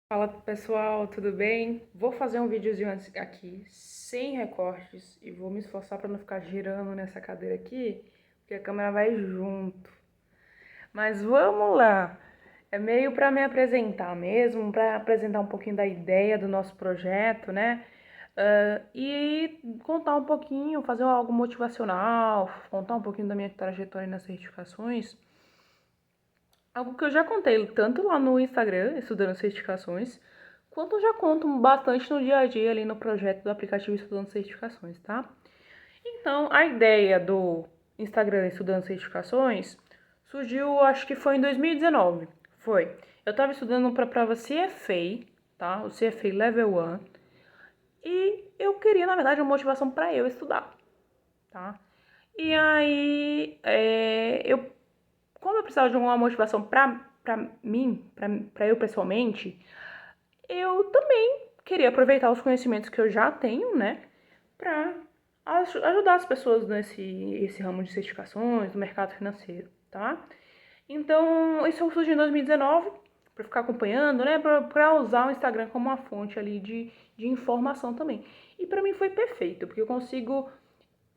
Fala pessoal, tudo bem? Vou fazer um videozinho aqui sem recortes e vou me esforçar para não ficar girando nessa cadeira aqui, porque a câmera vai junto. Mas vamos lá. É meio para me apresentar mesmo, para apresentar um pouquinho da ideia do nosso projeto, né? E contar um pouquinho, fazer algo motivacional, contar um pouquinho da minha trajetória nas certificações. Algo que eu já contei tanto lá no Instagram, estudando certificações, quanto eu já conto bastante no dia a dia ali no projeto do aplicativo Estudando Certificações, tá? Então, a ideia do Instagram Estudando Certificações surgiu, acho que foi em 2019. Foi. Eu estava estudando para a prova CFA, tá? O CFA Level 1. E eu queria, na verdade, uma motivação para eu estudar, tá? E aí, como eu precisava de uma motivação pra mim, pra eu pessoalmente, eu também queria aproveitar os conhecimentos que eu já tenho, né, pra ajudar as pessoas nesse ramo de certificações, do mercado financeiro, tá? Então, isso surgiu em 2019, pra ficar acompanhando, né, pra usar o Instagram como uma fonte ali de informação também. E pra mim foi perfeito, porque eu consigo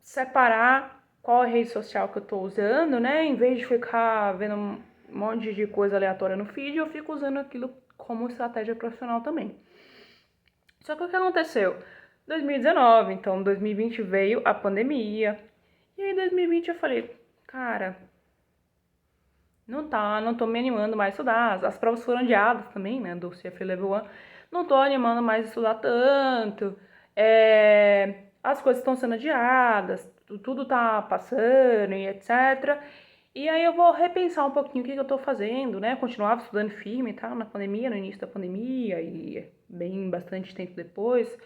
separar qual é a rede social que eu tô usando, né? Em vez de ficar vendo um monte de coisa aleatória no feed, eu fico usando aquilo como estratégia profissional também. Só que o que aconteceu? 2019, então 2020 veio a pandemia. E aí em 2020 eu falei, cara, não tô me animando mais a estudar. As provas foram adiadas também, né, do CFA Level 1. Não tô animando mais a estudar tanto. As coisas estão sendo adiadas, tudo tá passando e etc. E aí eu vou repensar um pouquinho o que eu tô fazendo, né? Continuava estudando firme e tal, na pandemia, no início da pandemia e bem bastante tempo depois.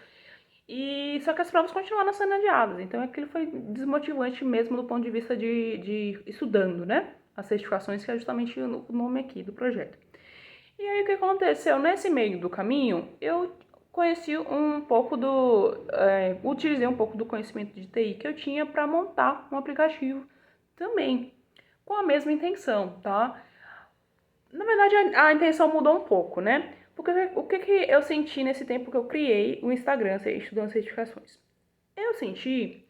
E só que as provas continuaram sendo adiadas, então aquilo foi desmotivante mesmo do ponto de vista de estudando, né? As certificações, que é justamente o nome aqui do projeto. E aí o que aconteceu? Nesse meio do caminho, eu conheci um pouco utilizei um pouco do conhecimento de TI que eu tinha para montar um aplicativo também, com a mesma intenção, tá? Na verdade, a intenção mudou um pouco, né? Porque o que eu senti nesse tempo que eu criei o Instagram, estudando certificações? Eu senti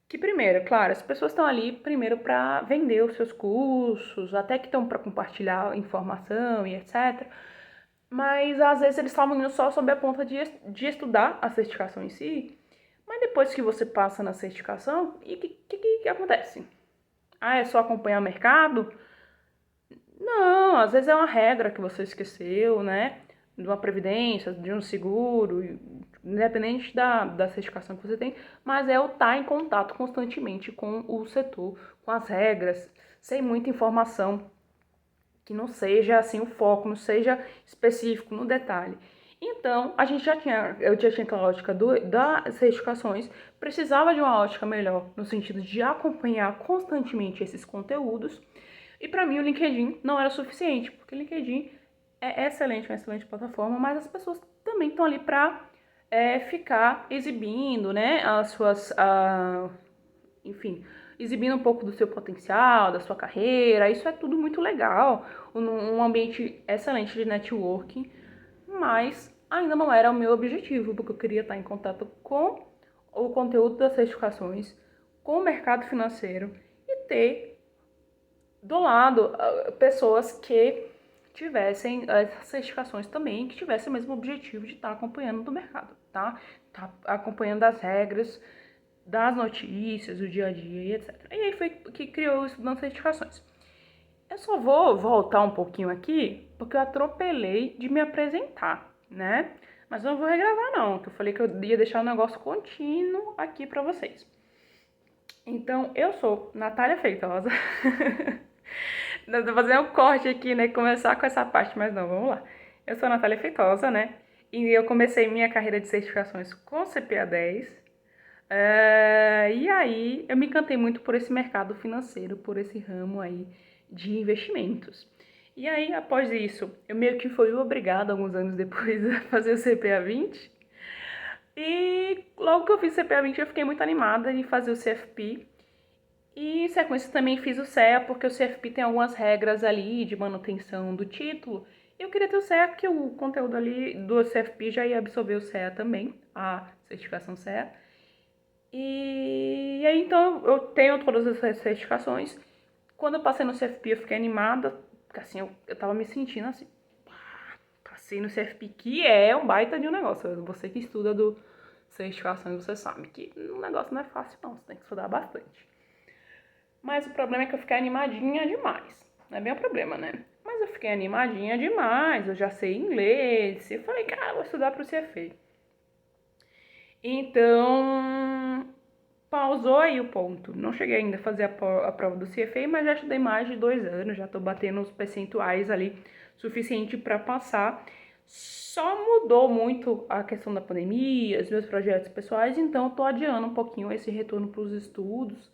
que, primeiro, claro, as pessoas estão ali primeiro para vender os seus cursos, até que estão para compartilhar informação e etc. Mas às vezes eles estavam indo só sob a ponta de estudar a certificação em si. Mas depois que você passa na certificação, e o que acontece? Ah, é só acompanhar o mercado? Não, às vezes é uma regra que você esqueceu, né? De uma previdência, de um seguro, independente da certificação que você tem, mas é o estar em contato constantemente com o setor, com as regras, sem muita informação, que não seja assim o foco, não seja específico no detalhe. Então, eu já tinha aquela ótica das certificações, precisava de uma ótica melhor, no sentido de acompanhar constantemente esses conteúdos. E para mim o LinkedIn não era suficiente, porque o LinkedIn é excelente, uma excelente plataforma, mas as pessoas também estão ali para ficar exibindo, né, enfim, exibindo um pouco do seu potencial, da sua carreira. Isso é tudo muito legal, um ambiente excelente de networking, mas ainda não era o meu objetivo, porque eu queria estar em contato com o conteúdo das certificações, com o mercado financeiro e ter do lado pessoas que tivessem as certificações também, que tivessem o mesmo objetivo de estar acompanhando do mercado, tá? Tá acompanhando as regras, das notícias, do dia a dia e etc. E aí foi que criou o Estudando Certificações. Eu só vou voltar um pouquinho aqui, porque eu atropelei de me apresentar, né? Mas eu não vou regravar não, que eu falei que eu ia deixar um negócio contínuo aqui pra vocês. Então, eu sou Natália Feitosa. Tô fazendo um corte aqui, né? Começar com essa parte, mas não, vamos lá. Eu sou a Natália Feitosa, né? E eu comecei minha carreira de certificações com CPA 10. E aí eu me encantei muito por esse mercado financeiro, por esse ramo aí de investimentos. E aí, após isso, eu meio que fui obrigada, alguns anos depois, a fazer o CPA 20. E logo que eu fiz o CPA 20, eu fiquei muito animada em fazer o CFP. E em sequência também fiz o CEA, porque o CFP tem algumas regras ali de manutenção do título Eu queria ter o CEA, porque o conteúdo ali do CFP já ia absorver o CEA também, a certificação CEA. E aí, então, eu tenho todas essas certificações. Quando eu passei no CFP, eu fiquei animada, porque assim, eu tava me sentindo assim, passei no CFP, que é um baita de um negócio. Você que estuda do certificações, você sabe que o negócio não é fácil não, você tem que estudar bastante. Mas o problema é que eu fiquei animadinha demais. Não é bem o problema, né? Mas eu fiquei animadinha demais, eu já sei inglês. Eu falei, cara, vou estudar pro CFA. Então, pausou aí o ponto. Não cheguei ainda a fazer a prova do CFA, mas já estudei mais de 2 anos, já tô batendo os percentuais ali suficiente para passar. Só mudou muito a questão da pandemia, os meus projetos pessoais, então eu tô adiando um pouquinho esse retorno para os estudos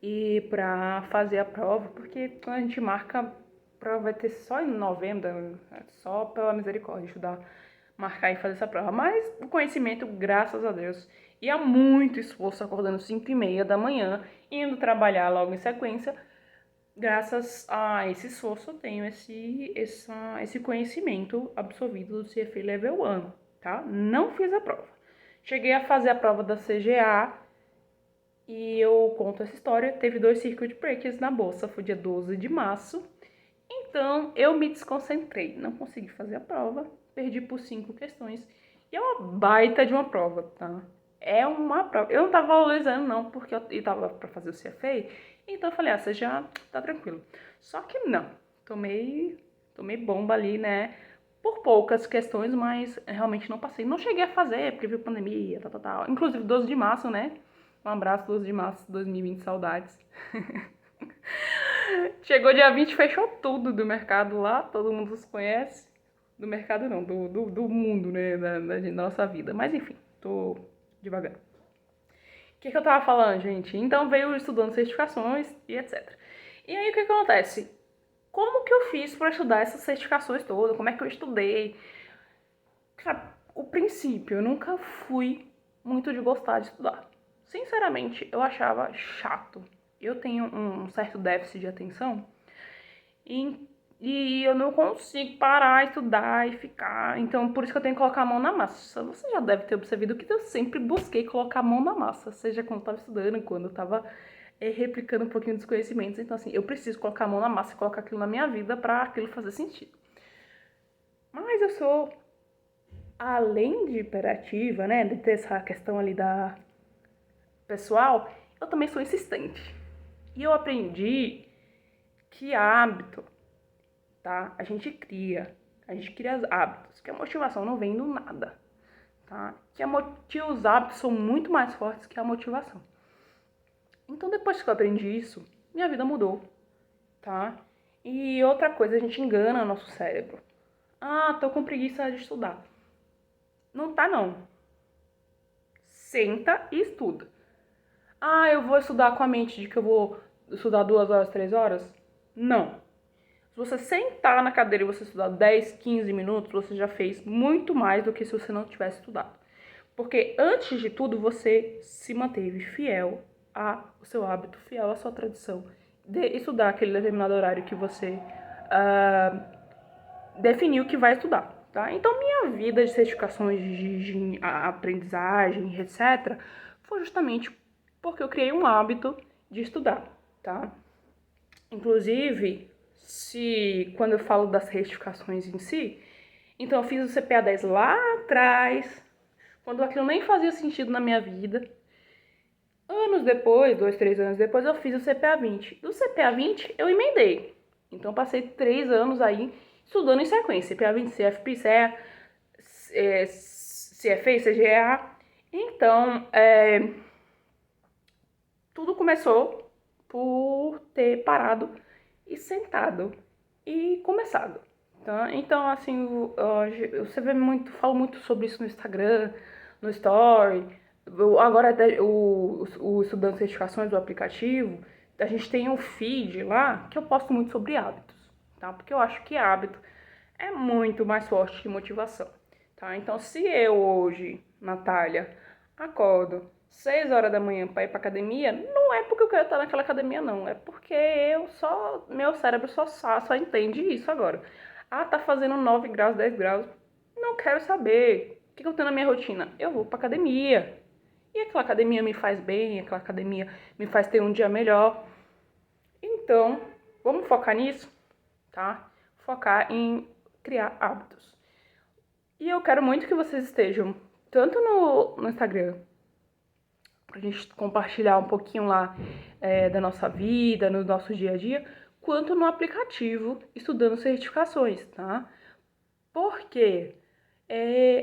e para fazer a prova, porque quando a gente marca, a prova vai ter só em novembro, só pela misericórdia, estudar, marcar e fazer essa prova. Mas o conhecimento, graças a Deus, e há muito esforço acordando 5h30 da manhã, indo trabalhar logo em sequência, graças a esse esforço eu tenho esse conhecimento absorvido do CFA Level 1, tá? Não fiz a prova. Cheguei a fazer a prova da CGA, e eu conto essa história, teve 2 circuit breakers na bolsa, foi dia 12 de março. Então, eu me desconcentrei, não consegui fazer a prova, perdi por 5 questões. E é uma baita de uma prova, tá? É uma prova. Eu não tava valorizando, não, porque eu tava pra fazer o CFA, então eu falei, você já tá tranquilo. Só que não, tomei bomba ali, né? Por poucas questões, mas realmente não passei. Não cheguei a fazer, porque viu pandemia, tal. Inclusive, 12 de março, né? Um abraço, 12 de março de 2020, saudades. Chegou dia 20, fechou tudo do mercado lá, todo mundo os conhece. Do mercado não, do mundo, né, da nossa vida. Mas enfim, tô devagar. O que eu tava falando, gente? Então veio estudando certificações e etc. E aí o que acontece? Como que eu fiz pra estudar essas certificações todas? Como é que eu estudei? Cara, o princípio, eu nunca fui muito de gostar de estudar. Sinceramente, eu achava chato. Eu tenho um certo déficit de atenção e, e eu não consigo parar, estudar e ficar. Então, por isso que eu tenho que colocar a mão na massa. Você já deve ter observado que eu sempre busquei colocar a mão na massa, seja quando eu estava estudando, quando eu estava replicando um pouquinho dos conhecimentos. Então, assim, eu preciso colocar a mão na massa e colocar aquilo na minha vida para aquilo fazer sentido. Mas eu sou, além de hiperativa, né, de ter essa questão ali da pessoal, eu também sou insistente. E eu aprendi que hábito, tá? A gente cria hábitos, que a motivação não vem do nada, tá? Que os hábitos são muito mais fortes que a motivação. Então, depois que eu aprendi isso, minha vida mudou, tá? E outra coisa, a gente engana o nosso cérebro. Ah, tô com preguiça de estudar. Não tá, não. Senta e estuda. Ah, eu vou estudar com a mente de que eu vou estudar 2 horas, 3 horas? Não. Se você sentar na cadeira e você estudar 10, 15 minutos, você já fez muito mais do que se você não tivesse estudado. Porque antes de tudo, você se manteve fiel ao seu hábito, fiel à sua tradição de estudar aquele determinado horário que você definiu que vai estudar. Tá? Então, minha vida de certificações de aprendizagem, etc., foi justamente porque eu criei um hábito de estudar, tá? Inclusive, quando eu falo das certificações em si, então eu fiz o CPA 10 lá atrás, quando aquilo nem fazia sentido na minha vida. Anos depois, 2, 3 anos depois, eu fiz o CPA 20. Do CPA 20, eu emendei. Então, passei 3 anos aí estudando em sequência. CPA 20, CFP, CEA, CFA, CGA. Então, tudo começou por ter parado e sentado e começado. Tá? Então, assim, você vê muito, falo muito sobre isso no Instagram, no Story. Agora, o Estudando Certificações do aplicativo, a gente tem um feed lá que eu posto muito sobre hábitos, tá? Porque eu acho que hábito é muito mais forte que motivação, tá? Então, se eu hoje, Natália, acordo 6 horas da manhã para ir pra academia, não é porque eu quero estar naquela academia, não. É porque meu cérebro só entende isso agora. Ah, tá fazendo 9 graus, 10 graus. Não quero saber. O que eu tenho na minha rotina? Eu vou pra academia. E aquela academia me faz bem, aquela academia me faz ter um dia melhor. Então, vamos focar nisso, tá? Focar em criar hábitos. E eu quero muito que vocês estejam tanto no Instagram, pra gente compartilhar um pouquinho lá da nossa vida, no nosso dia a dia, quanto no aplicativo estudando certificações, tá? Porque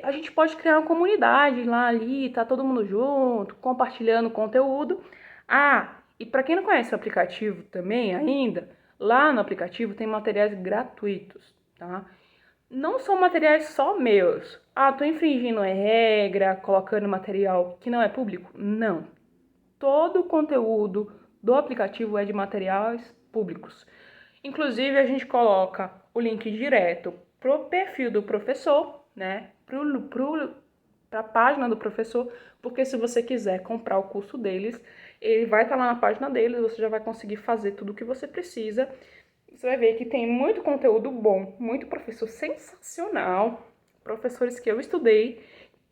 a gente pode criar uma comunidade lá ali, tá todo mundo junto, compartilhando conteúdo. Ah, e para quem não conhece o aplicativo também ainda, lá no aplicativo tem materiais gratuitos, tá? Não são materiais só meus. Ah, tô infringindo a regra, colocando material que não é público? Não. Todo o conteúdo do aplicativo é de materiais públicos. Inclusive, a gente coloca o link direto pro perfil do professor, né? Pra página do professor, porque se você quiser comprar o curso deles, ele vai estar lá na página deles, você já vai conseguir fazer tudo o que você precisa. Você vai ver que tem muito conteúdo bom, muito professor sensacional, professores que eu estudei,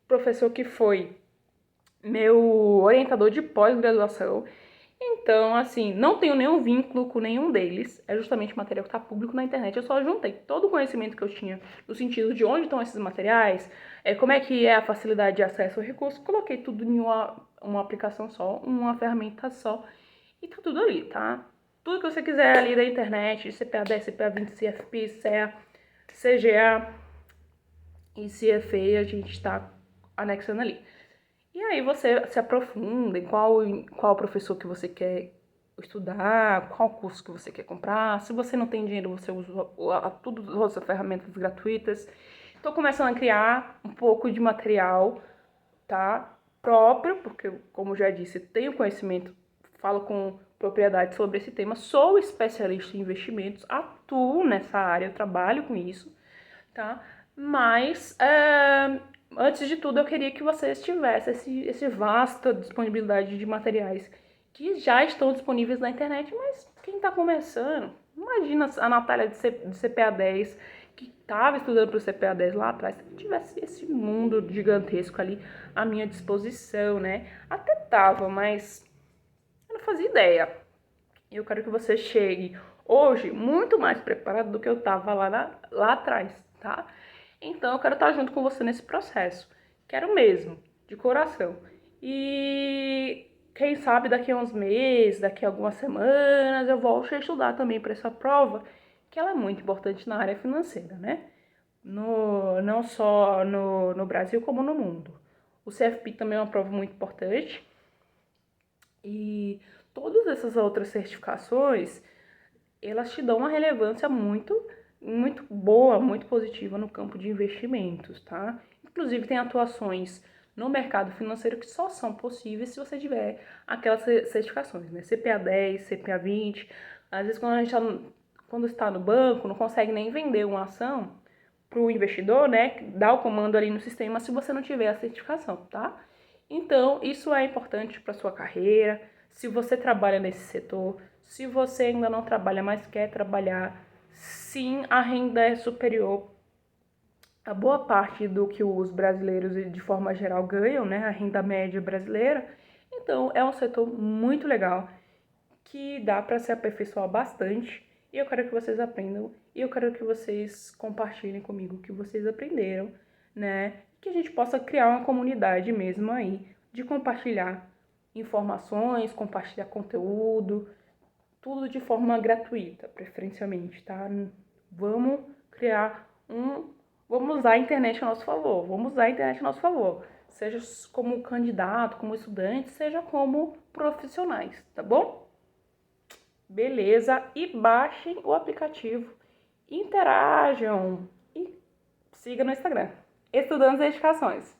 professor que foi meu orientador de pós-graduação. Então, assim, não tenho nenhum vínculo com nenhum deles. É justamente material que está público na internet. Eu só juntei todo o conhecimento que eu tinha no sentido de onde estão esses materiais, como é que é a facilidade de acesso ao recurso. Coloquei tudo em uma aplicação só, uma ferramenta só. E tá tudo ali, tá? Tudo que você quiser ali da internet, CPA 10, CPA 20, CFP, CEA, CGA e CFA, a gente tá anexando ali. E aí você se aprofunda em qual professor que você quer estudar, qual curso que você quer comprar. Se você não tem dinheiro, você usa tudo as ferramentas gratuitas. Estou começando a criar um pouco de material, tá? Próprio, porque, como já disse, tenho conhecimento, falo com propriedade sobre esse tema, sou especialista em investimentos, atuo nessa área, eu trabalho com isso, tá? Mas antes de tudo, eu queria que vocês tivessem esse vasta disponibilidade de materiais que já estão disponíveis na internet, mas quem está começando, imagina a Natália de CPA 10, que estava estudando para o CPA 10 lá atrás, se tivesse esse mundo gigantesco ali à minha disposição, né? Até tava, mas eu não fazia ideia. Eu quero que você chegue hoje muito mais preparado do que eu estava lá atrás, tá? Então, eu quero estar junto com você nesse processo. Quero mesmo, de coração. E quem sabe daqui a uns meses, daqui a algumas semanas, eu volte a estudar também para essa prova, que ela é muito importante na área financeira, né? Não só no Brasil, como no mundo. O CFP também é uma prova muito importante. E todas essas outras certificações, elas te dão uma relevância muito boa, muito positiva no campo de investimentos, tá? Inclusive tem atuações no mercado financeiro que só são possíveis se você tiver aquelas certificações, né? CPA 10, CPA 20. Às vezes quando está no banco, não consegue nem vender uma ação para o investidor, né? Dar o comando ali no sistema se você não tiver a certificação, tá? Então, isso é importante para sua carreira. Se você trabalha nesse setor, se você ainda não trabalha, mas quer trabalhar, sim, a renda é superior a boa parte do que os brasileiros, de forma geral, ganham, né? A renda média brasileira. Então, é um setor muito legal, que dá para se aperfeiçoar bastante. E eu quero que vocês aprendam, e eu quero que vocês compartilhem comigo o que vocês aprenderam, né? Que a gente possa criar uma comunidade mesmo aí, de compartilhar informações, compartilhar conteúdo, tudo de forma gratuita, preferencialmente, tá? Vamos criar vamos usar a internet a nosso favor, vamos usar a internet a nosso favor, seja como candidato, como estudante, seja como profissionais, tá bom? Beleza, e baixem o aplicativo, interajam e siga no Instagram, Estudando Certificações.